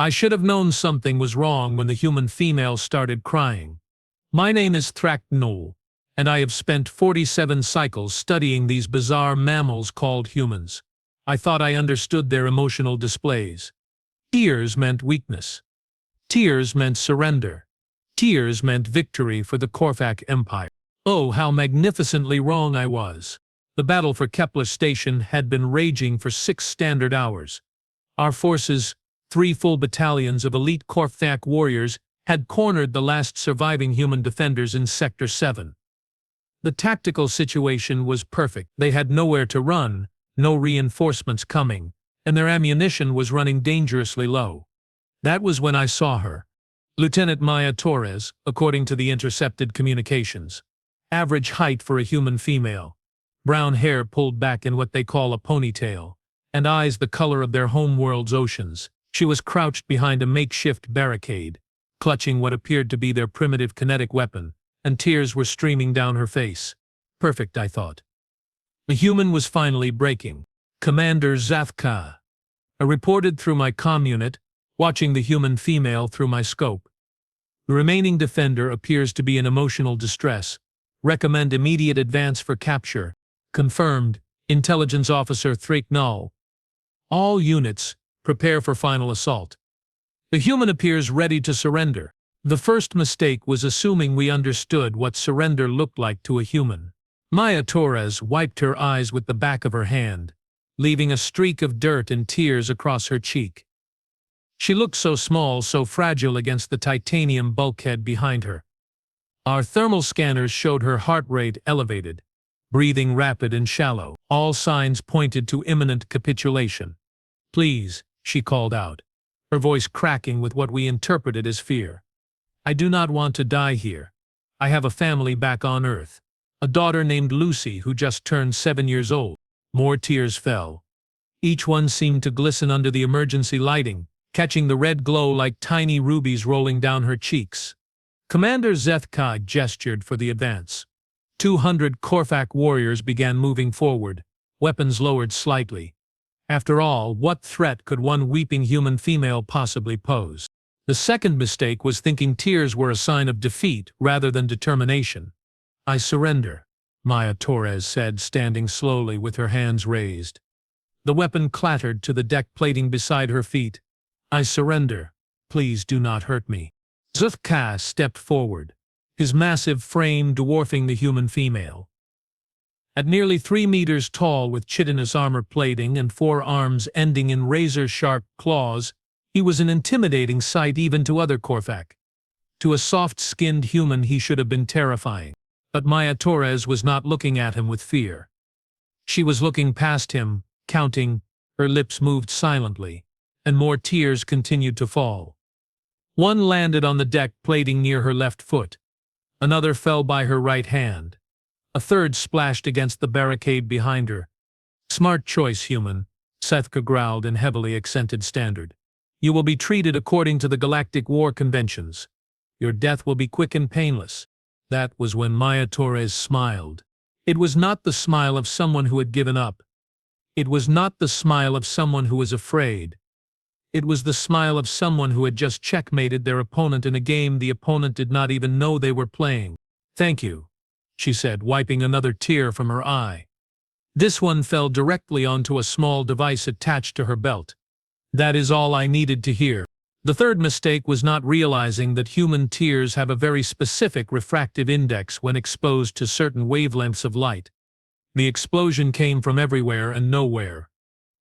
I should have known something was wrong when the human female started crying. My name is Thraknol, and I have spent 47 cycles studying these bizarre mammals called humans. I thought I understood their emotional displays. Tears meant weakness. Tears meant surrender. Tears meant victory for the Korthak Empire. Oh, how magnificently wrong I was. The battle for Kepler Station had been raging for 6 standard hours. Our forces, 3 full battalions of elite Korthak warriors, had cornered the last surviving human defenders in Sector 7. The tactical situation was perfect. They had nowhere to run, no reinforcements coming, and their ammunition was running dangerously low. That was when I saw her. Lieutenant Maya Torres, according to the intercepted communications. Average height for a human female. Brown hair pulled back in what they call a ponytail, and eyes the color of their homeworld's oceans. She was crouched behind a makeshift barricade, clutching what appeared to be their primitive kinetic weapon, and tears were streaming down her face. Perfect, I thought. The human was finally breaking. Commander Zafka. I reported through my comm unit, watching the human female through my scope. The remaining defender appears to be in emotional distress. Recommend immediate advance for capture. Confirmed. Intelligence Officer Thraknol. All units, prepare for final assault. The human appears ready to surrender. The first mistake was assuming we understood what surrender looked like to a human. Maya Torres wiped her eyes with the back of her hand, leaving a streak of dirt and tears across her cheek. She looked so small, so fragile against the titanium bulkhead behind her. Our thermal scanners showed her heart rate elevated, breathing rapid and shallow. All signs pointed to imminent capitulation. Please, she called out, her voice cracking with what we interpreted as fear. I do not want to die here. I have a family back on Earth. A daughter named Lucy who just turned 7 years old. More tears fell. Each one seemed to glisten under the emergency lighting, catching the red glow like tiny rubies rolling down her cheeks. Commander Zethka gestured for the advance. 200 Korthak warriors began moving forward, weapons lowered slightly. After all, what threat could one weeping human female possibly pose? The second mistake was thinking tears were a sign of defeat rather than determination. I surrender, Maya Torres said, standing slowly with her hands raised. The weapon clattered to the deck plating beside her feet. I surrender. Please do not hurt me. Zufka stepped forward, his massive frame dwarfing the human female. At nearly 3 meters tall with chitinous armor plating and 4 arms ending in razor-sharp claws, he was an intimidating sight even to other Korthak. To a soft-skinned human he should have been terrifying. But Maya Torres was not looking at him with fear. She was looking past him, counting, her lips moved silently, and more tears continued to fall. One landed on the deck plating near her left foot. Another fell by her right hand. A third splashed against the barricade behind her. Smart choice, human, Sethka growled in heavily accented standard. You will be treated according to the Galactic War Conventions. Your death will be quick and painless. That was when Maya Torres smiled. It was not the smile of someone who had given up. It was not the smile of someone who was afraid. It was the smile of someone who had just checkmated their opponent in a game the opponent did not even know they were playing. Thank you, she said, wiping another tear from her eye. This one fell directly onto a small device attached to her belt. That is all I needed to hear. The third mistake was not realizing that human tears have a very specific refractive index when exposed to certain wavelengths of light. The explosion came from everywhere and nowhere.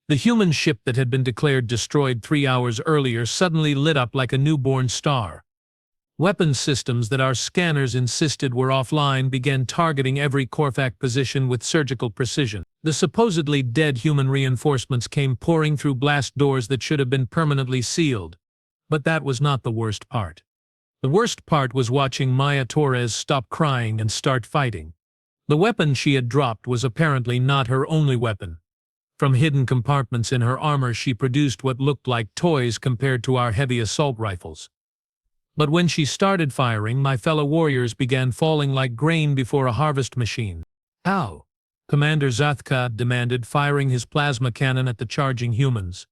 The human ship that had been declared destroyed 3 hours earlier suddenly lit up like a newborn star. Weapon systems that our scanners insisted were offline began targeting every Korthak position with surgical precision. The supposedly dead human reinforcements came pouring through blast doors that should have been permanently sealed. But that was not the worst part. The worst part was watching Maya Torres stop crying and start fighting. The weapon she had dropped was apparently not her only weapon. From hidden compartments in her armor she produced what looked like toys compared to our heavy assault rifles. But when she started firing, my fellow warriors began falling like grain before a harvest machine. How? Commander Zathka demanded, firing his plasma cannon at the charging humans.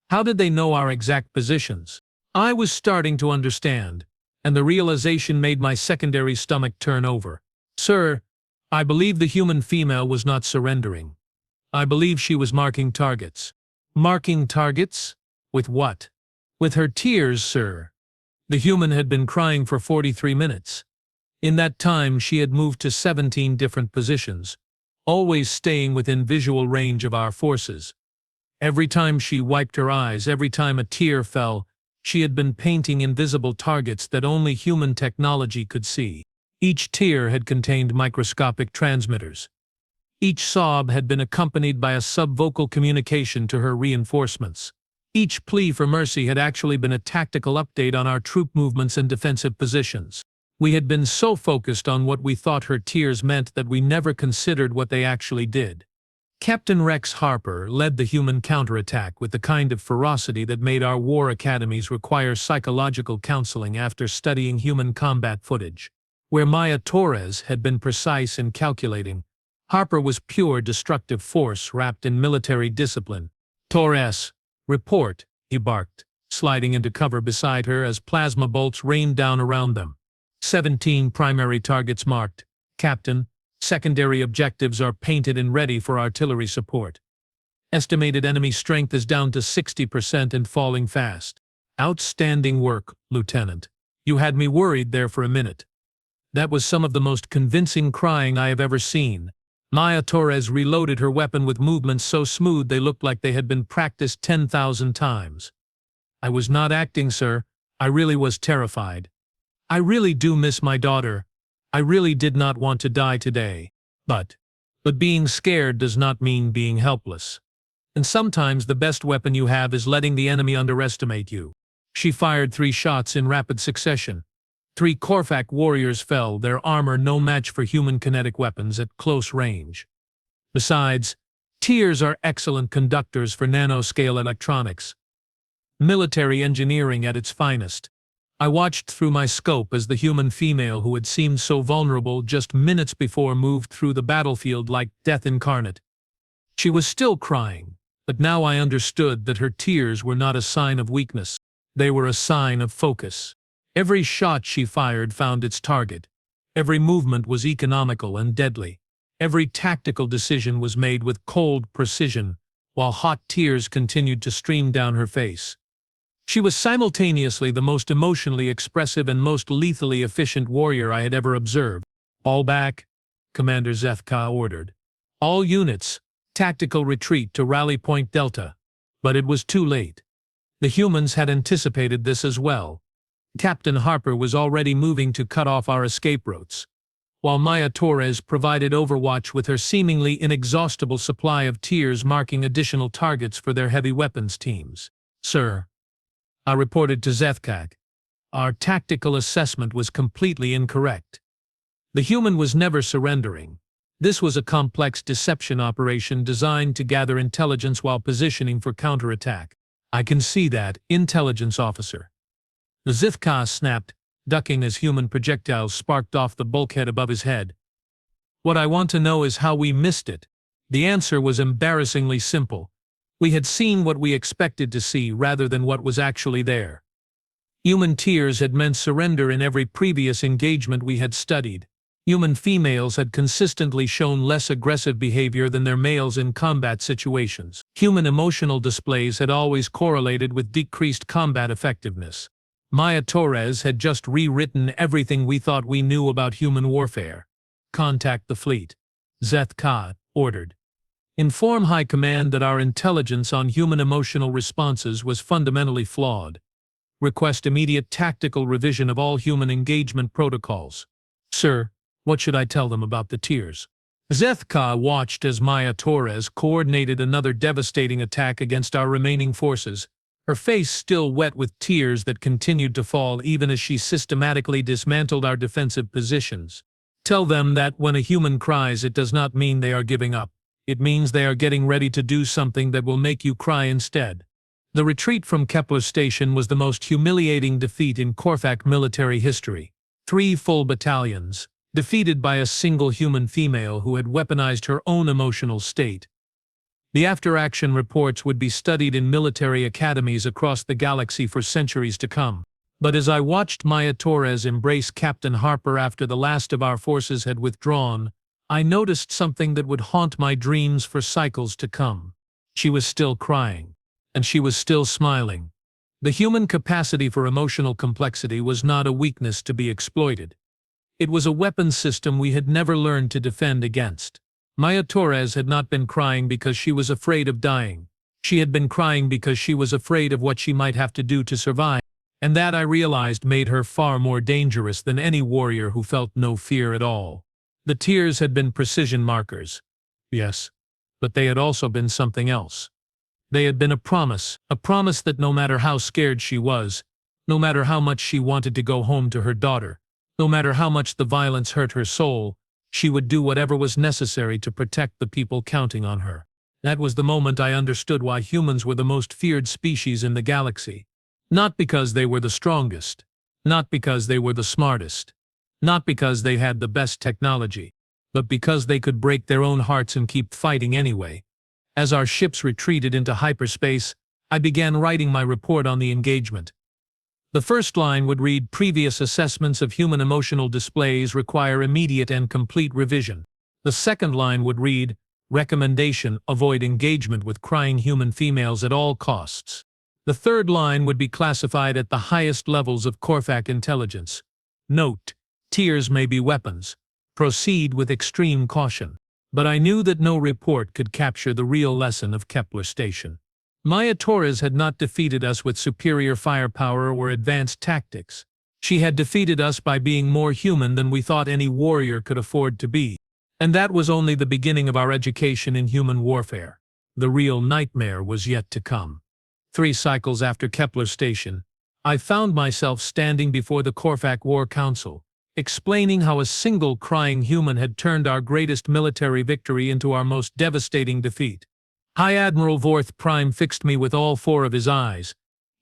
How did they know our exact positions? I was starting to understand, and the realization made my secondary stomach turn over. Sir, I believe the human female was not surrendering. I believe she was marking targets. Marking targets? With what? With her tears, sir. The human had been crying for 43 minutes. In that time, she had moved to 17 different positions, always staying within visual range of our forces. Every time she wiped her eyes, every time a tear fell, she had been painting invisible targets that only human technology could see. Each tear had contained microscopic transmitters. Each sob had been accompanied by a subvocal communication to her reinforcements. Each plea for mercy had actually been a tactical update on our troop movements and defensive positions. We had been so focused on what we thought her tears meant that we never considered what they actually did. Captain Rex Harper led the human counterattack with the kind of ferocity that made our war academies require psychological counseling after studying human combat footage. Where Maya Torres had been precise and calculating, Harper was pure destructive force wrapped in military discipline. "Torres, report," he barked, sliding into cover beside her as plasma bolts rained down around them. 17 primary targets marked. Captain, secondary objectives are painted and ready for artillery support. Estimated enemy strength is down to 60% and falling fast. Outstanding work, Lieutenant. You had me worried there for a minute. That was some of the most convincing crying I have ever seen. Maya Torres reloaded her weapon with movements so smooth they looked like they had been practiced 10,000 times. I was not acting, sir. I really was terrified. I really do miss my daughter. I really did not want to die today. But being scared does not mean being helpless. And sometimes the best weapon you have is letting the enemy underestimate you. She fired 3 shots in rapid succession. 3 Korthak warriors fell, their armor no match for human kinetic weapons at close range. Besides, tears are excellent conductors for nanoscale electronics. Military engineering at its finest. I watched through my scope as the human female who had seemed so vulnerable just minutes before moved through the battlefield like death incarnate. She was still crying, but now I understood that her tears were not a sign of weakness. They were a sign of focus. Every shot she fired found its target. Every movement was economical and deadly. Every tactical decision was made with cold precision, while hot tears continued to stream down her face. She was simultaneously the most emotionally expressive and most lethally efficient warrior I had ever observed. "All back," Commander Zethka ordered. "All units, tactical retreat to Rally Point Delta." But it was too late. The humans had anticipated this as well. Captain Harper was already moving to cut off our escape routes, while Maya Torres provided Overwatch with her seemingly inexhaustible supply of tears marking additional targets for their heavy weapons teams. "Sir," I reported to Zethkak, "our tactical assessment was completely incorrect. The human was never surrendering. This was a complex deception operation designed to gather intelligence while positioning for counterattack." "I can see that, intelligence officer." The Zithka snapped, ducking as human projectiles sparked off the bulkhead above his head. "What I want to know is how we missed it." The answer was embarrassingly simple. We had seen what we expected to see rather than what was actually there. Human tears had meant surrender in every previous engagement we had studied. Human females had consistently shown less aggressive behavior than their males in combat situations. Human emotional displays had always correlated with decreased combat effectiveness. Maya Torres had just rewritten everything we thought we knew about human warfare. "Contact the fleet," Zethka ordered. "Inform High Command that our intelligence on human emotional responses was fundamentally flawed. Request immediate tactical revision of all human engagement protocols." "Sir, what should I tell them about the tears?" Zethka watched as Maya Torres coordinated another devastating attack against our remaining forces, her face still wet with tears that continued to fall even as she systematically dismantled our defensive positions. "Tell them that when a human cries, it does not mean they are giving up. It means they are getting ready to do something that will make you cry instead." The retreat from Kepler Station was the most humiliating defeat in Korthak military history. 3 full battalions, defeated by a single human female who had weaponized her own emotional state. The after-action reports would be studied in military academies across the galaxy for centuries to come. But as I watched Maya Torres embrace Captain Harper after the last of our forces had withdrawn, I noticed something that would haunt my dreams for cycles to come. She was still crying, and she was still smiling. The human capacity for emotional complexity was not a weakness to be exploited. It was a weapon system we had never learned to defend against. Maya Torres had not been crying because she was afraid of dying. She had been crying because she was afraid of what she might have to do to survive. And that, I realized, made her far more dangerous than any warrior who felt no fear at all. The tears had been precision markers. Yes, but they had also been something else. They had been a promise that no matter how scared she was, no matter how much she wanted to go home to her daughter, no matter how much the violence hurt her soul, she would do whatever was necessary to protect the people counting on her. That was the moment I understood why humans were the most feared species in the galaxy. Not because they were the strongest, not because they were the smartest, not because they had the best technology, but because they could break their own hearts and keep fighting anyway. As our ships retreated into hyperspace, I began writing my report on the engagement. The first line would read, "Previous assessments of human emotional displays require immediate and complete revision." The second line would read, "Recommendation: avoid engagement with crying human females at all costs." The third line would be classified at the highest levels of Korthak intelligence. Note: tears may be weapons. Proceed with extreme caution. But I knew that no report could capture the real lesson of Kepler Station. Maya Torres had not defeated us with superior firepower or advanced tactics. She had defeated us by being more human than we thought any warrior could afford to be. And that was only the beginning of our education in human warfare. The real nightmare was yet to come. 3 cycles after Kepler Station, I found myself standing before the Korthak War Council, explaining how a single crying human had turned our greatest military victory into our most devastating defeat. High Admiral Vorth Prime fixed me with all 4 of his eyes.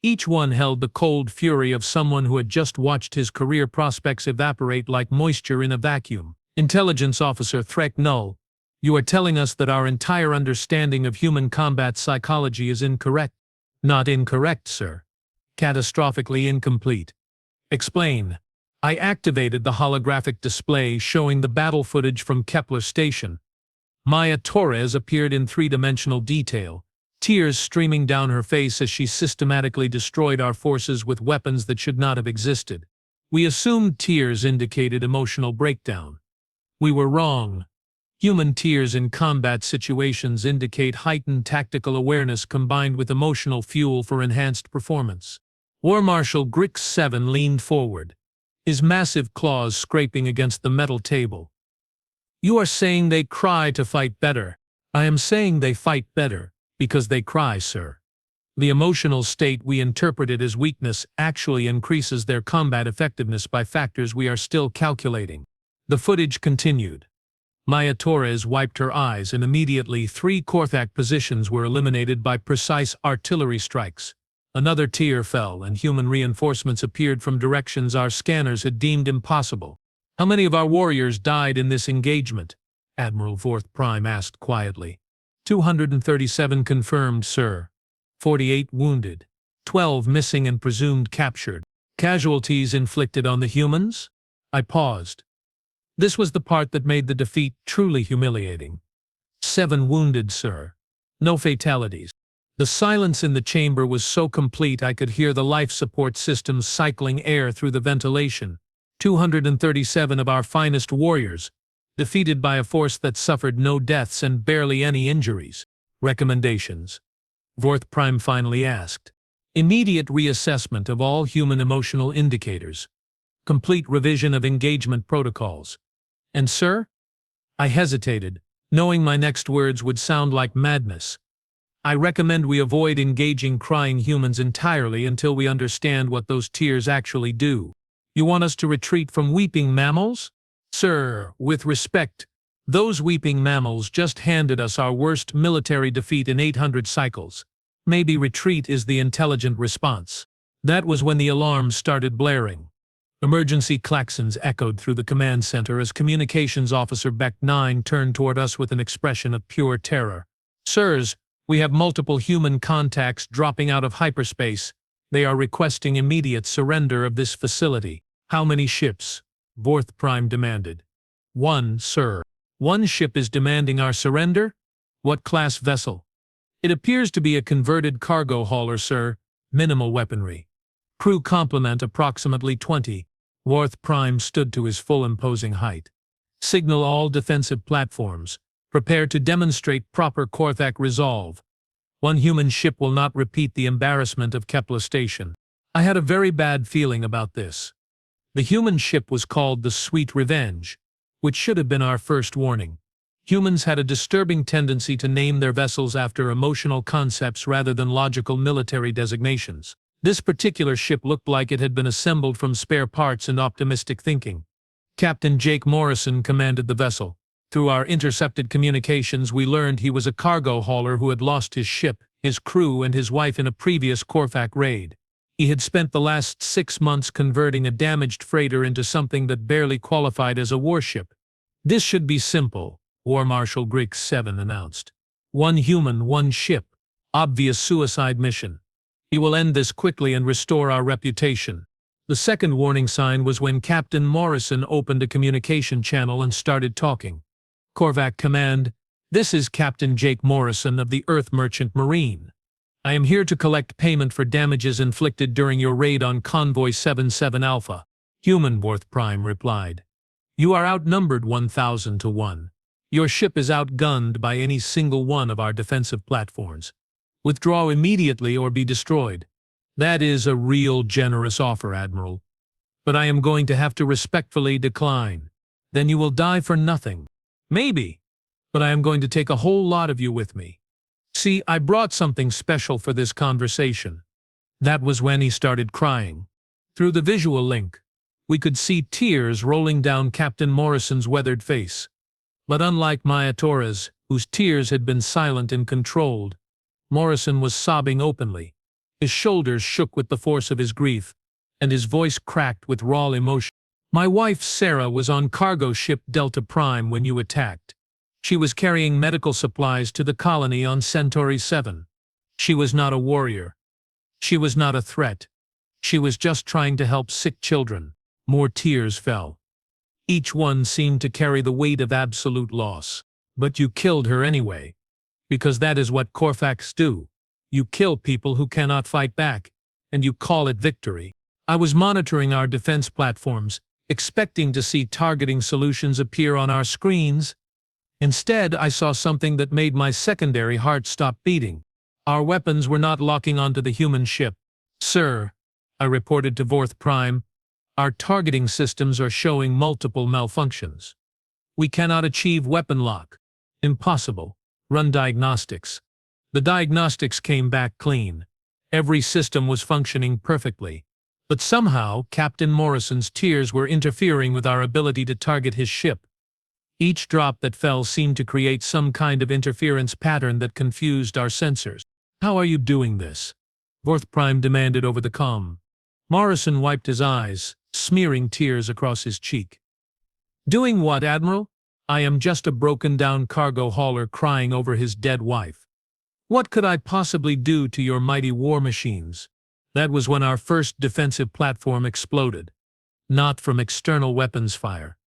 Each one held the cold fury of someone who had just watched his career prospects evaporate like moisture in a vacuum. Intelligence Officer Threk Null, you are telling us that our entire understanding of human combat psychology is incorrect. Not incorrect, sir. Catastrophically incomplete. Explain. I activated the holographic display showing the battle footage from Kepler Station. Maya Torres appeared in 3-dimensional detail, tears streaming down her face as she systematically destroyed our forces with weapons that should not have existed. We assumed tears indicated emotional breakdown. We were wrong. Human tears in combat situations indicate heightened tactical awareness combined with emotional fuel for enhanced performance. War Marshal Grix 7 leaned forward, his massive claws scraping against the metal table. You are saying they cry to fight better. I am saying they fight better because they cry, sir. The emotional state we interpreted as weakness actually increases their combat effectiveness by factors we are still calculating. The footage continued. Maya Torres wiped her eyes and immediately 3 Korthak positions were eliminated by precise artillery strikes. Another tear fell and human reinforcements appeared from directions our scanners had deemed impossible. How many of our warriors died in this engagement? Admiral Vorth Prime asked quietly. 237 confirmed, sir. 48 wounded. 12 missing and presumed captured. Casualties inflicted on the humans? I paused. This was the part that made the defeat truly humiliating. 7 wounded, sir. No fatalities. The silence in the chamber was so complete I could hear the life support systems cycling air through the ventilation. 237 of our finest warriors, defeated by a force that suffered no deaths and barely any injuries. Recommendations. Vorth Prime finally asked. Immediate reassessment of all human emotional indicators. Complete revision of engagement protocols. And sir? I hesitated, knowing my next words would sound like madness. I recommend we avoid engaging crying humans entirely until we understand what those tears actually do. You want us to retreat from weeping mammals? Sir, with respect, those weeping mammals just handed us our worst military defeat in 800 cycles. Maybe retreat is the intelligent response. That was when the alarms started blaring. Emergency klaxons echoed through the command center as Communications Officer Beck 9 turned toward us with an expression of pure terror. Sirs, we have multiple human contacts dropping out of hyperspace. They are requesting immediate surrender of this facility. How many ships? Vorth Prime demanded. One, sir. One ship is demanding our surrender? What class vessel? It appears to be a converted cargo hauler, sir. Minimal weaponry. Crew complement approximately 20. Vorth Prime stood to his full imposing height. Signal all defensive platforms. Prepare to demonstrate proper Korthak resolve. One human ship will not repeat the embarrassment of Kepler Station. I had a very bad feeling about this. The human ship was called the Sweet Revenge, which should have been our first warning. Humans had a disturbing tendency to name their vessels after emotional concepts rather than logical military designations. This particular ship looked like it had been assembled from spare parts and optimistic thinking. Captain Jake Morrison commanded the vessel. Through our intercepted communications, we learned he was a cargo hauler who had lost his ship, his crew, and his wife in a previous Korthak raid. He had spent the last 6 months converting a damaged freighter into something that barely qualified as a warship. This should be simple, War Marshal Griggs 7 announced. One human, one ship. Obvious suicide mission. He will end this quickly and restore our reputation. The second warning sign was when Captain Morrison opened a communication channel and started talking. Korthak Command, this is Captain Jake Morrison of the Earth Merchant Marine. I am here to collect payment for damages inflicted during your raid on Convoy 77 Alpha. Human, Vorth Prime replied. You are outnumbered 1,000 to 1. Your ship is outgunned by any single one of our defensive platforms. Withdraw immediately or be destroyed. That is a real generous offer, Admiral. But I am going to have to respectfully decline. Then you will die for nothing. Maybe. But I am going to take a whole lot of you with me. See, I brought something special for this conversation. That was when he started crying. Through the visual link, we could see tears rolling down Captain Morrison's weathered face. But unlike Maya Torres, whose tears had been silent and controlled, Morrison was sobbing openly. His shoulders shook with the force of his grief, and his voice cracked with raw emotion. My wife Sarah was on cargo ship Delta Prime when you attacked. She was carrying medical supplies to the colony on Centauri 7. She was not a warrior. She was not a threat. She was just trying to help sick children. More tears fell. Each one seemed to carry the weight of absolute loss. But you killed her anyway. Because that is what Korthaks do. You kill people who cannot fight back, and you call it victory. I was monitoring our defense platforms, expecting to see targeting solutions appear on our screens. Instead, I saw something that made my secondary heart stop beating. Our weapons were not locking onto the human ship. Sir, I reported to Vorth Prime, our targeting systems are showing multiple malfunctions. We cannot achieve weapon lock. Impossible. Run diagnostics. The diagnostics came back clean. Every system was functioning perfectly. But somehow, Captain Morrison's tears were interfering with our ability to target his ship. Each drop that fell seemed to create some kind of interference pattern that confused our sensors. How are you doing this? Vorth Prime demanded over the comm. Morrison wiped his eyes, smearing tears across his cheek. Doing what, Admiral? I am just a broken-down cargo hauler crying over his dead wife. What could I possibly do to your mighty war machines? That was when our first defensive platform exploded. Not from external weapons fire.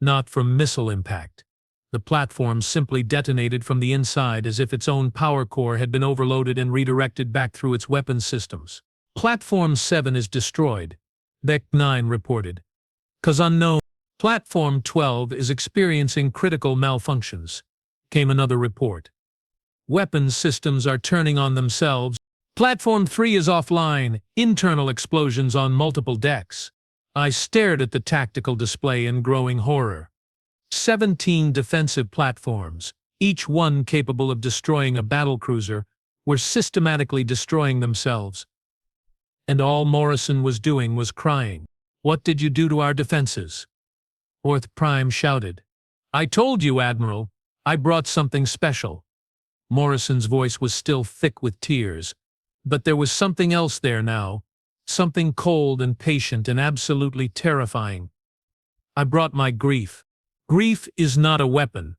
Not from missile impact. The platform simply detonated from the inside as if its own power core had been overloaded and redirected back through its weapons systems. Platform 7 is destroyed, Beck 9 reported. Cause unknown. Platform 12 is experiencing critical malfunctions, came another report. Weapons systems are turning on themselves. Platform 3 is offline, internal explosions on multiple decks. I stared at the tactical display in growing horror. 17 defensive platforms, each one capable of destroying a battlecruiser, were systematically destroying themselves. And all Morrison was doing was crying. What did you do to our defenses? Vorth Prime shouted. I told you, Admiral. I brought something special. Morrison's voice was still thick with tears. But there was something else there now. Something cold and patient and absolutely terrifying. I brought my grief. Grief is not a weapon.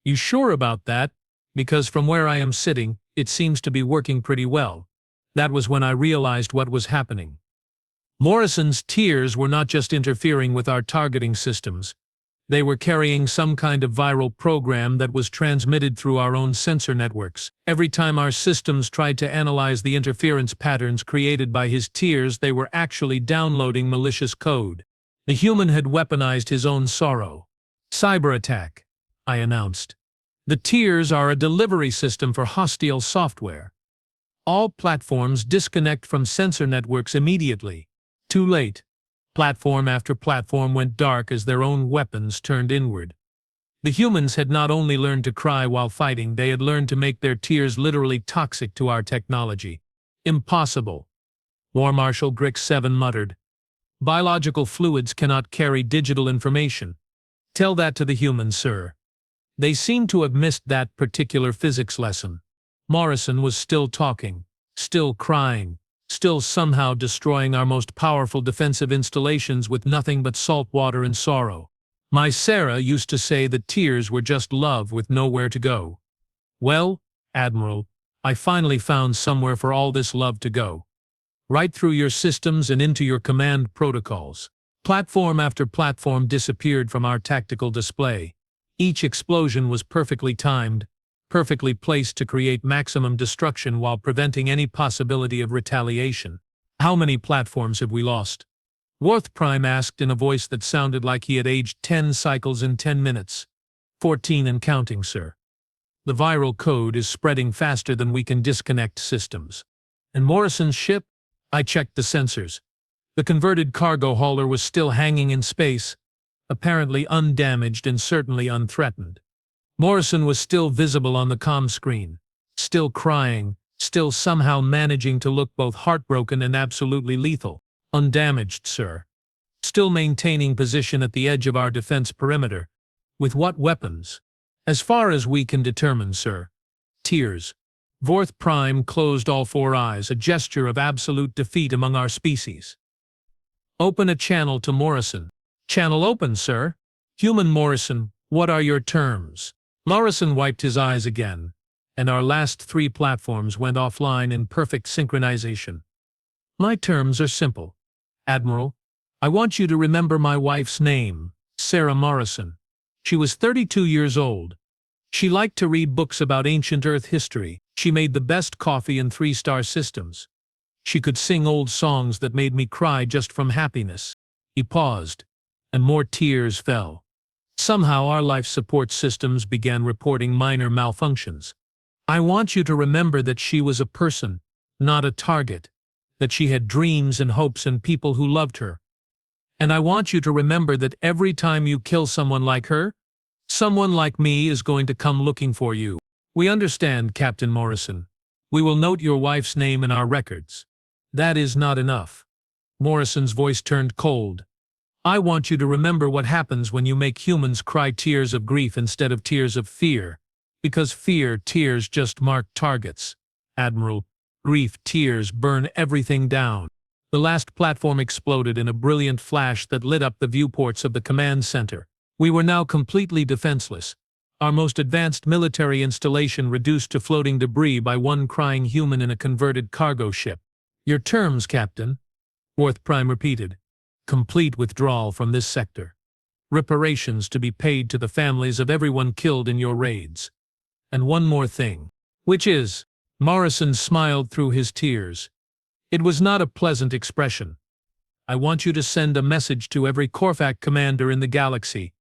You sure about that? because from where I am sitting, it seems to be working pretty well. That was when I realized what was happening. Morrison's tears were not just interfering with our targeting systems. They were carrying some kind of viral program that was transmitted through our own sensor networks. Every time our systems tried to analyze the interference patterns created by his tears, they were actually downloading malicious code. The human had weaponized his own sorrow. Cyber attack, I announced. The tears are a delivery system for hostile software. All platforms disconnect from sensor networks immediately. Too late. Platform after platform went dark as their own weapons turned inward. The humans had not only learned to cry while fighting, they had learned to make their tears literally toxic to our technology. Impossible. War Marshal Grix 7 muttered. Biological fluids cannot carry digital information. Tell that to the humans, sir. They seem to have missed that particular physics lesson. Morrison was still talking, still crying, still somehow destroying our most powerful defensive installations with nothing but salt water and sorrow. My Sarah used to say that tears were just love with nowhere to go. Well, Admiral, I finally found somewhere for all this love to go. Right through your systems and into your command protocols. Platform after platform disappeared from our tactical display. Each explosion was perfectly timed, perfectly placed to create maximum destruction while preventing any possibility of retaliation. How many platforms have we lost? Worth Prime asked in a voice that sounded like he had aged 10 cycles in 10 minutes. 14 and counting, sir. The viral code is spreading faster than we can disconnect systems. And Morrison's ship? I checked the sensors. The converted cargo hauler was still hanging in space, apparently undamaged and certainly unthreatened. Morrison was still visible on the comm screen, still crying, still somehow managing to look both heartbroken and absolutely lethal. Undamaged, sir. Still maintaining position at the edge of our defense perimeter. With what weapons? As far as we can determine, sir. Tears. Vorth Prime closed all four eyes, a gesture of absolute defeat among our species. Open a channel to Morrison. Channel open, sir. Human Morrison, what are your terms? Morrison wiped his eyes again, and our last 3 platforms went offline in perfect synchronization. My terms are simple. Admiral, I want you to remember my wife's name, Sarah Morrison. She was 32 years old. She liked to read books about ancient Earth history. She made the best coffee in 3-star systems. She could sing old songs that made me cry just from happiness. He paused, and more tears fell. Somehow our life support systems began reporting minor malfunctions. I want you to remember that she was a person, not a target, that she had dreams and hopes and people who loved her. And I want you to remember that every time you kill someone like her, someone like me is going to come looking for you. We understand, Captain Morrison. We will note your wife's name in our records. That is not enough. Morrison's voice turned cold. I want you to remember what happens when you make humans cry tears of grief instead of tears of fear. Because fear tears just mark targets. Admiral, grief tears burn everything down. The last platform exploded in a brilliant flash that lit up the viewports of the command center. We were now completely defenseless. Our most advanced military installation reduced to floating debris by one crying human in a converted cargo ship. Your terms, Captain, Worth Prime repeated. Complete withdrawal from this sector. Reparations to be paid to the families of everyone killed in your raids. And one more thing. Which is? Morrison smiled through his tears. It was not a pleasant expression. I want you to send a message to every Korthak commander in the galaxy.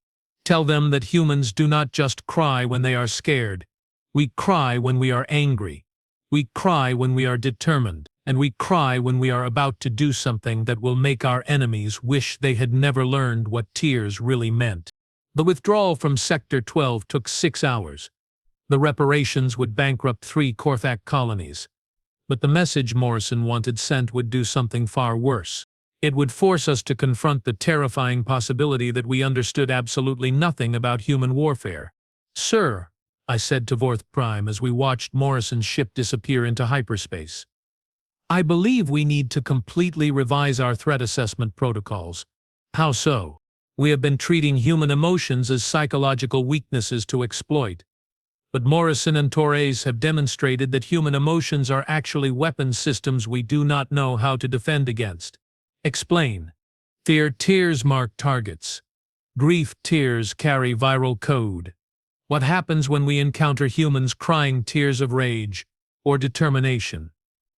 Tell them that humans do not just cry when they are scared. We cry when we are angry. We cry when we are determined. And we cry when we are about to do something that will make our enemies wish they had never learned what tears really meant. The withdrawal from Sector 12 took 6 hours. The reparations would bankrupt 3 Korthak colonies. But the message Morrison wanted sent would do something far worse. It would force us to confront the terrifying possibility that we understood absolutely nothing about human warfare. Sir, I said to Vorth Prime as we watched Morrison's ship disappear into hyperspace. I believe we need to completely revise our threat assessment protocols. How so? We have been treating human emotions as psychological weaknesses to exploit. but Morrison and Torres have demonstrated that human emotions are actually weapon systems we do not know how to defend against. Explain. Fear tears mark targets. Grief tears carry viral code. What happens when we encounter humans crying tears of rage, or determination,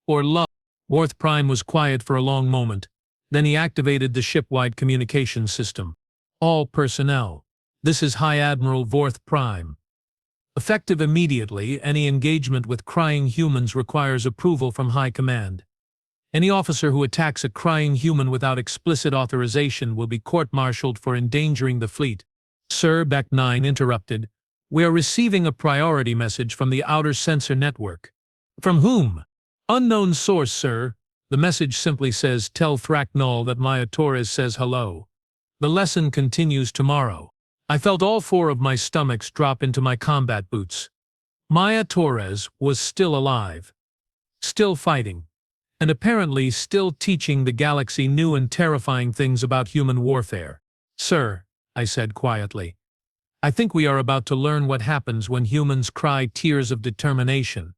or love? Worth Prime was quiet for a long moment. Then he activated the ship-wide communication system. All personnel. This is High Admiral Worth Prime. Effective immediately, any engagement with crying humans requires approval from High Command. Any officer who attacks a crying human without explicit authorization will be court-martialed for endangering the fleet. Sir, Beck 9 interrupted. We are receiving a priority message from the outer sensor network. From whom? Unknown source, sir. The message simply says, tell Thracknull that Maya Torres says hello. The lesson continues tomorrow. I felt all four of my stomachs drop into my combat boots. Maya Torres was still alive. Still fighting. And apparently still teaching the galaxy new and terrifying things about human warfare. Sir, I said quietly, I think we are about to learn what happens when humans cry tears of determination.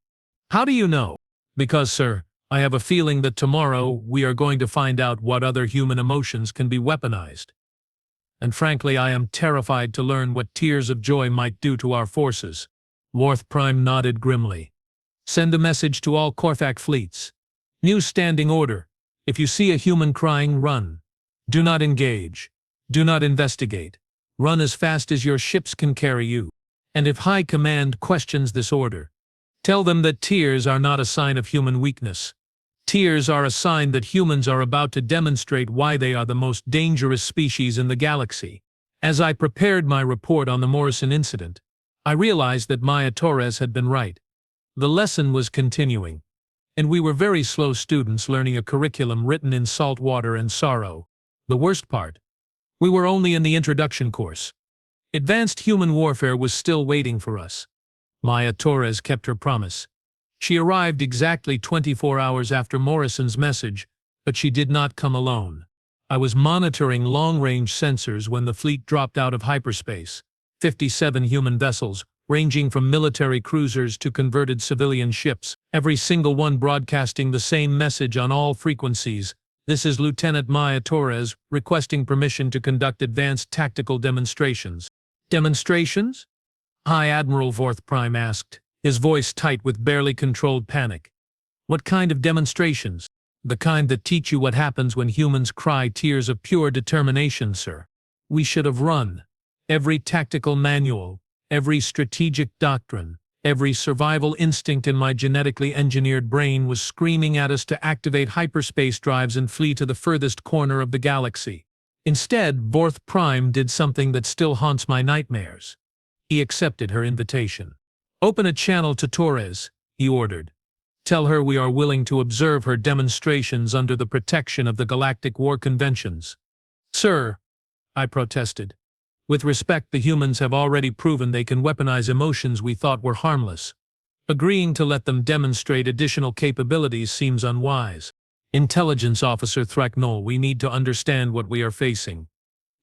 How do you know? Because, sir, I have a feeling that tomorrow we are going to find out what other human emotions can be weaponized. And frankly, I am terrified to learn what tears of joy might do to our forces. Worth Prime nodded grimly. Send a message to all Korthak fleets. New standing order. If you see a human crying, run. Do not engage. Do not investigate. Run as fast as your ships can carry you. And if High Command questions this order, tell them that tears are not a sign of human weakness. Tears are a sign that humans are about to demonstrate why they are the most dangerous species in the galaxy. As I prepared my report on the Morrison incident, I realized that Maya Torres had been right. The lesson was continuing, and we were very slow students learning a curriculum written in salt water and sorrow. The worst part, we were only in the introduction course. Advanced human warfare was still waiting for us. Maya Torres kept her promise. She arrived exactly 24 hours after Morrison's message, but she did not come alone. I was monitoring long-range sensors when the fleet dropped out of hyperspace. 57 human vessels, ranging from military cruisers to converted civilian ships, every single one broadcasting the same message on all frequencies. This is Lieutenant Maya Torres, requesting permission to conduct advanced tactical demonstrations. Demonstrations? High Admiral Worth Prime asked, his voice tight with barely controlled panic. What kind of demonstrations? The kind that teach you what happens when humans cry tears of pure determination, sir. We should have run. Every tactical manual, every strategic doctrine, every survival instinct in my genetically engineered brain was screaming at us to activate hyperspace drives and flee to the furthest corner of the galaxy. Instead, Worth Prime did something that still haunts my nightmares. He accepted her invitation. Open a channel to Torres, he ordered. Tell her we are willing to observe her demonstrations under the protection of the Galactic War Conventions. Sir, I protested. With respect, the humans have already proven they can weaponize emotions we thought were harmless. Agreeing to let them demonstrate additional capabilities seems unwise. Intelligence Officer Thracknull, we need to understand what we are facing.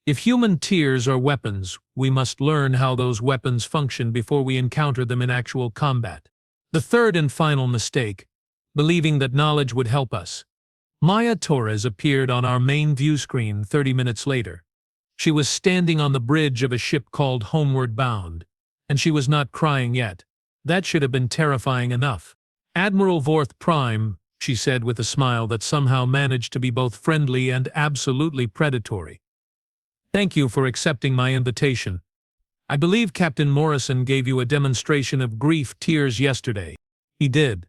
If human tears are weapons, we must learn how those weapons function before we encounter them in actual combat. The third and final mistake, believing that knowledge would help us. Maya Torres appeared on our main view screen 30 minutes later. She was standing on the bridge of a ship called Homeward Bound, and she was not crying yet. That should have been terrifying enough. Admiral Worth Prime, she said with a smile that somehow managed to be both friendly and absolutely predatory. Thank you for accepting my invitation. I believe Captain Morrison gave you a demonstration of grief tears yesterday. He did.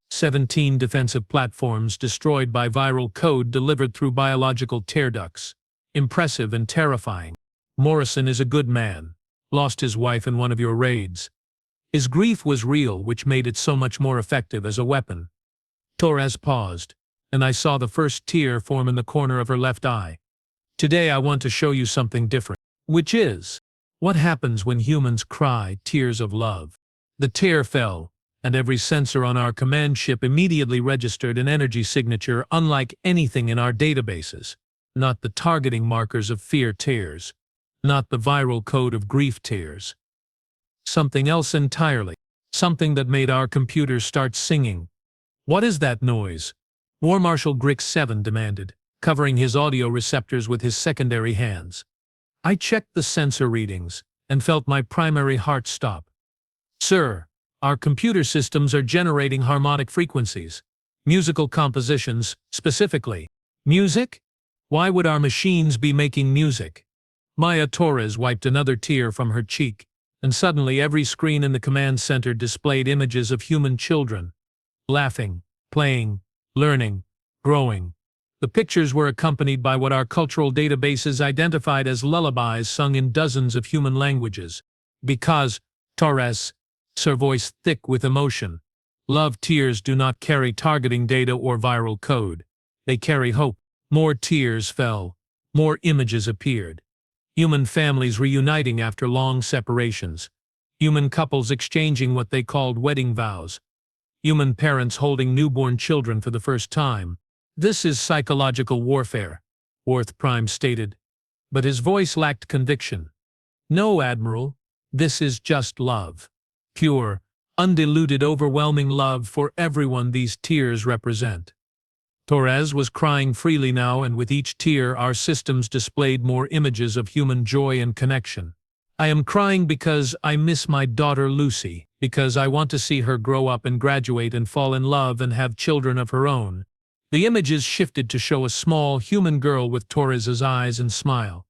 17 defensive platforms destroyed by viral code delivered through biological tear ducts. Impressive and terrifying. Morrison is a good man. Lost his wife in one of your raids. His grief was real, which made it so much more effective as a weapon. Torres paused, and I saw the first tear form in the corner of her left eye. Today I want to show you something different, which is, what happens when humans cry tears of love. The tear fell, and every sensor on our command ship immediately registered an energy signature unlike anything in our databases. Not the targeting markers of fear tears, not the viral code of grief tears. Something else entirely. Something that made our computers start singing. What is that noise? War Marshal Grix 7 demanded, covering his audio receptors with his secondary hands. I checked the sensor readings and felt my primary heart stop. Sir, our computer systems are generating harmonic frequencies. Musical compositions, specifically. Music? Why would our machines be making music? Maya Torres wiped another tear from her cheek, and suddenly every screen in the command center displayed images of human children. Laughing, playing, learning, growing. The pictures were accompanied by what our cultural databases identified as lullabies sung in dozens of human languages. Because, Torres, her voice thick with emotion, love tears do not carry targeting data or viral code. They carry hope. More tears fell. More images appeared. Human families reuniting after long separations. Human couples exchanging what they called wedding vows. Human parents holding newborn children for the first time. This is psychological warfare, Worth Prime stated. But his voice lacked conviction. No, Admiral, this is just love. Pure, undiluted, overwhelming love for everyone these tears represent. Torres was crying freely now, and with each tear our systems displayed more images of human joy and connection. I am crying because I miss my daughter Lucy, because I want to see her grow up and graduate and fall in love and have children of her own. The images shifted to show a small, human girl with Torres's eyes and smile.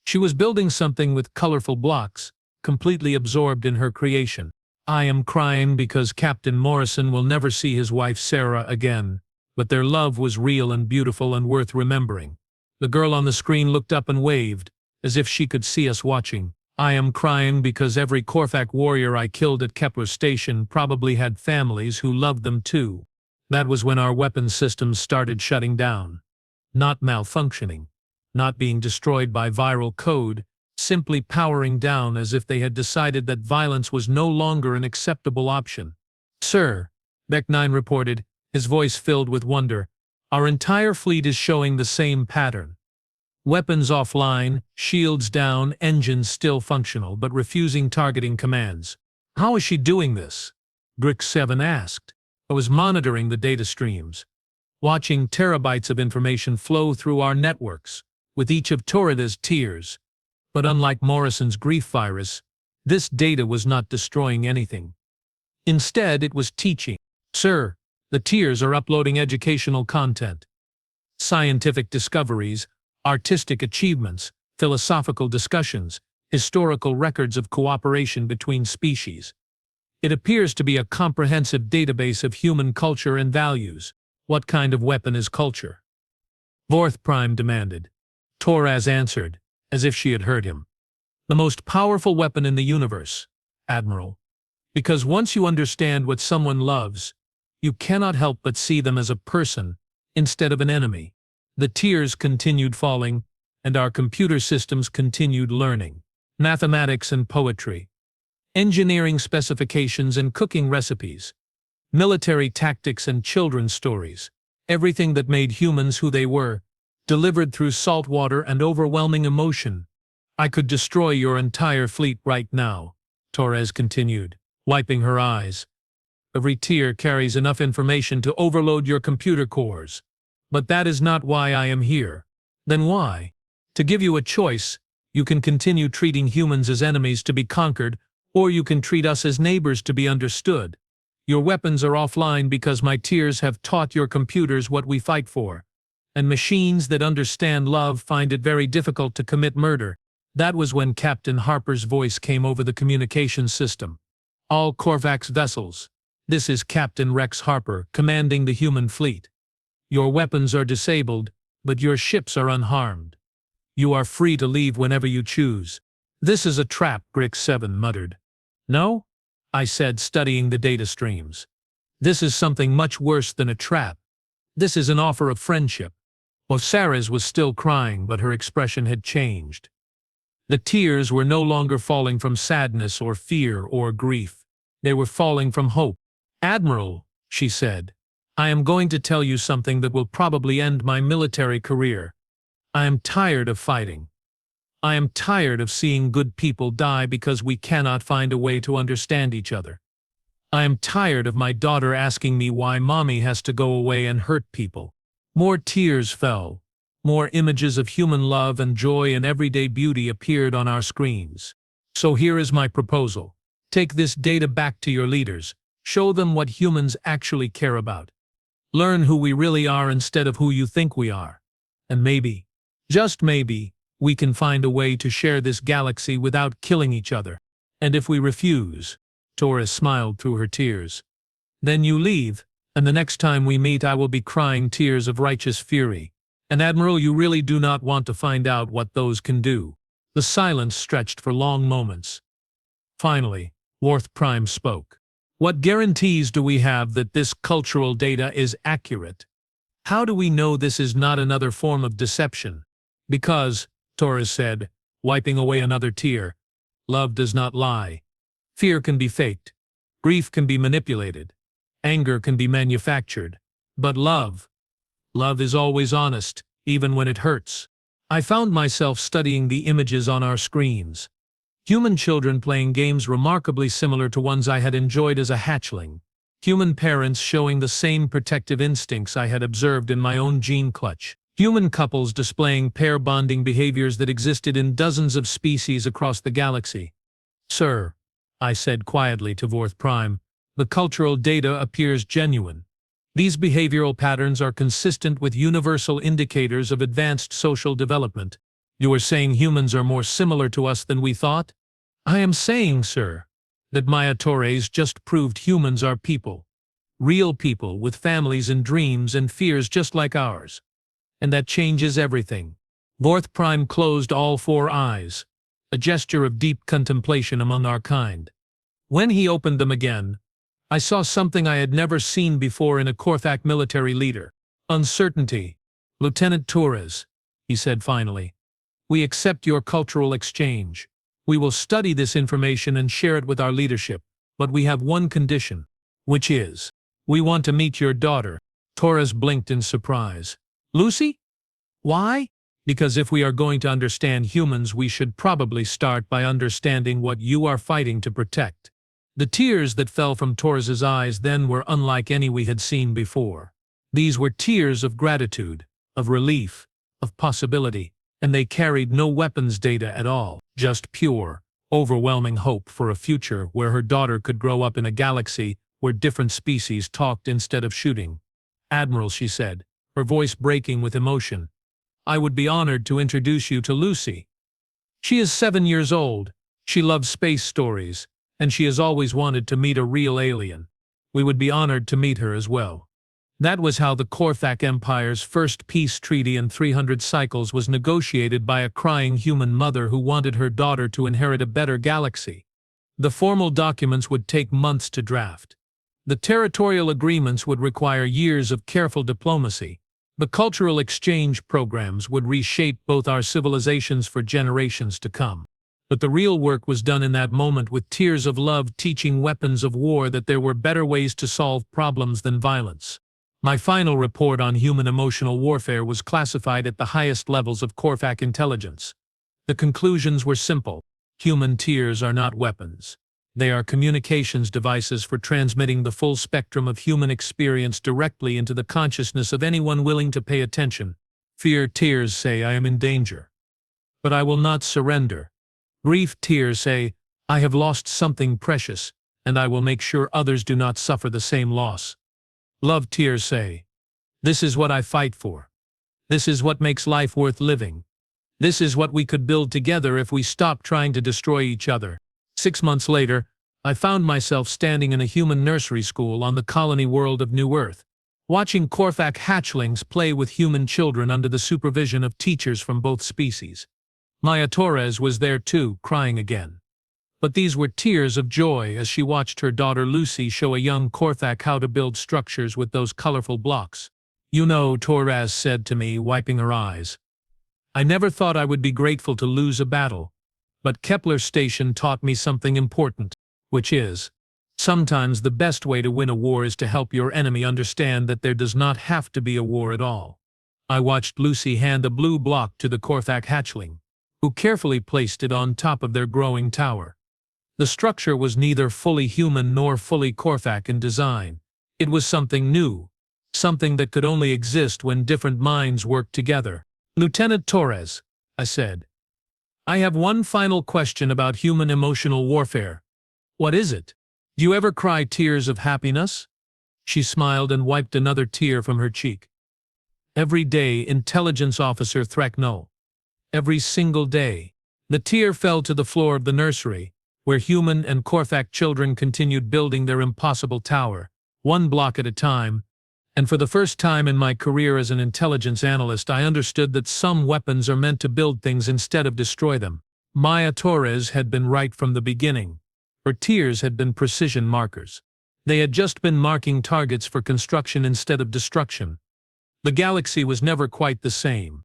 She was building something with colorful blocks, completely absorbed in her creation. I am crying because Captain Morrison will never see his wife Sarah again, but their love was real and beautiful and worth remembering. The girl on the screen looked up and waved, as if she could see us watching. I am crying because every Korthak warrior I killed at Kepler Station probably had families who loved them too. That was when our weapons systems started shutting down. Not malfunctioning, not being destroyed by viral code, simply powering down as if they had decided that violence was no longer an acceptable option. Sir, Beck 9 reported, his voice filled with wonder, our entire fleet is showing the same pattern. Weapons offline, shields down, engines still functional but refusing targeting commands. How is she doing this? Grix 7 asked. I was monitoring the data streams, watching terabytes of information flow through our networks, with each of Torres' tears. But unlike Morrison's grief virus, this data was not destroying anything. Instead, it was teaching. Sir, the tears are uploading educational content, scientific discoveries, artistic achievements, philosophical discussions, historical records of cooperation between species. It appears to be a comprehensive database of human culture and values. What kind of weapon is culture? Worth Prime demanded. Torres answered, as if she had heard him. The most powerful weapon in the universe, Admiral. Because once you understand what someone loves, you cannot help but see them as a person instead of an enemy. The tears continued falling, and our computer systems continued learning. Mathematics and poetry, engineering specifications and cooking recipes, military tactics and children's stories, everything that made humans who they were, delivered through salt water and overwhelming emotion. I could destroy your entire fleet right now, Torres continued, wiping her eyes. Every tear carries enough information to overload your computer cores. But that is not why I am here. Then why? To give you a choice, you can continue treating humans as enemies to be conquered, or you can treat us as neighbors to be understood. Your weapons are offline because my tears have taught your computers what we fight for. And machines that understand love find it very difficult to commit murder. That was when Captain Harper's voice came over the communications system. All Korthak's vessels. This is Captain Rex Harper, commanding the human fleet. Your weapons are disabled, but your ships are unharmed. You are free to leave whenever you choose. This is a trap, Grix 7 muttered. No? I said, studying the data streams. This is something much worse than a trap. This is an offer of friendship. Well, Sarah's was still crying, but her expression had changed. The tears were no longer falling from sadness or fear or grief. They were falling from hope. Admiral, she said, I am going to tell you something that will probably end my military career. I am tired of fighting. I am tired of seeing good people die because we cannot find a way to understand each other. I am tired of my daughter asking me why mommy has to go away and hurt people. More tears fell. More images of human love and joy and everyday beauty appeared on our screens. So here is my proposal. Take this data back to your leaders. Show them what humans actually care about. Learn who we really are instead of who you think we are. And maybe, just maybe, we can find a way to share this galaxy without killing each other. And if we refuse, Torres smiled through her tears, then you leave, and the next time we meet I will be crying tears of righteous fury. And Admiral, you really do not want to find out what those can do. The silence stretched for long moments. Finally, Worth Prime spoke. What guarantees do we have that this cultural data is accurate? How do we know this is not another form of deception? Because, Torres said, wiping away another tear, love does not lie. Fear can be faked. Grief can be manipulated. Anger can be manufactured. But love is always honest, even when it hurts. I found myself studying the images on our screens. Human children playing games remarkably similar to ones I had enjoyed as a hatchling. Human parents showing the same protective instincts I had observed in my own gene clutch. Human couples displaying pair bonding behaviors that existed in dozens of species across the galaxy. Sir, I said quietly to Worth Prime, the cultural data appears genuine. These behavioral patterns are consistent with universal indicators of advanced social development. You are saying humans are more similar to us than we thought? I am saying, sir, that Maya Torres just proved humans are people. Real people with families and dreams and fears just like ours. And that changes everything. Worth Prime closed all four eyes, a gesture of deep contemplation among our kind. When he opened them again, I saw something I had never seen before in a Korthak military leader. Uncertainty. Lieutenant Torres, he said finally. We accept your cultural exchange. We will study this information and share it with our leadership, but we have one condition, which is, we want to meet your daughter. Torres blinked in surprise. Lucy? Why? Because if we are going to understand humans, we should probably start by understanding what you are fighting to protect. The tears that fell from Torres's eyes then were unlike any we had seen before. These were tears of gratitude, of relief, of possibility, and they carried no weapons data at all, just pure, overwhelming hope for a future where her daughter could grow up in a galaxy where different species talked instead of shooting. Admiral, she said, her voice breaking with emotion, I would be honored to introduce you to Lucy. She is 7 years old, she loves space stories, and she has always wanted to meet a real alien. We would be honored to meet her as well. That was how the Korthak Empire's first peace treaty in 300 cycles was negotiated by a crying human mother who wanted her daughter to inherit a better galaxy. The formal documents would take months to draft. The territorial agreements would require years of careful diplomacy. The cultural exchange programs would reshape both our civilizations for generations to come. But the real work was done in that moment with tears of love teaching weapons of war that there were better ways to solve problems than violence. My final report on human emotional warfare was classified at the highest levels of Korthak intelligence. The conclusions were simple. Human tears are not weapons. They are communications devices for transmitting the full spectrum of human experience directly into the consciousness of anyone willing to pay attention. Fear tears say, I am in danger. But I will not surrender. Grief tears say, I have lost something precious, and I will make sure others do not suffer the same loss. Love tears say, this is what I fight for. This is what makes life worth living. This is what we could build together if we stopped trying to destroy each other. 6 months later, I found myself standing in a human nursery school on the colony world of New Earth, watching Korthak hatchlings play with human children under the supervision of teachers from both species. Maya Torres was there too, crying again. But these were tears of joy as she watched her daughter Lucy show a young Korthak how to build structures with those colorful blocks. You know, Torres said to me, wiping her eyes, I never thought I would be grateful to lose a battle. But Kepler Station taught me something important, which is, sometimes the best way to win a war is to help your enemy understand that there does not have to be a war at all. I watched Lucy hand a blue block to the Korthak hatchling. who carefully placed it on top of their growing tower. The structure was neither fully human nor fully Korthak in design. It was something new, something that could only exist when different minds worked together. "Lieutenant Torres," I said, "I have one final question about human emotional warfare." "What is it? Do you ever cry tears of happiness?" She smiled and wiped another tear from her cheek. "Every day, Intelligence Officer Thrakno. Every single day." The tear fell to the floor of the nursery, where human and Korthak children continued building their impossible tower, one block at a time, and for the first time in my career as an intelligence analyst I understood that some weapons are meant to build things instead of destroy them. Maya Torres had been right from the beginning. Her tears had been precision markers. They had just been marking targets for construction instead of destruction. The galaxy was never quite the same.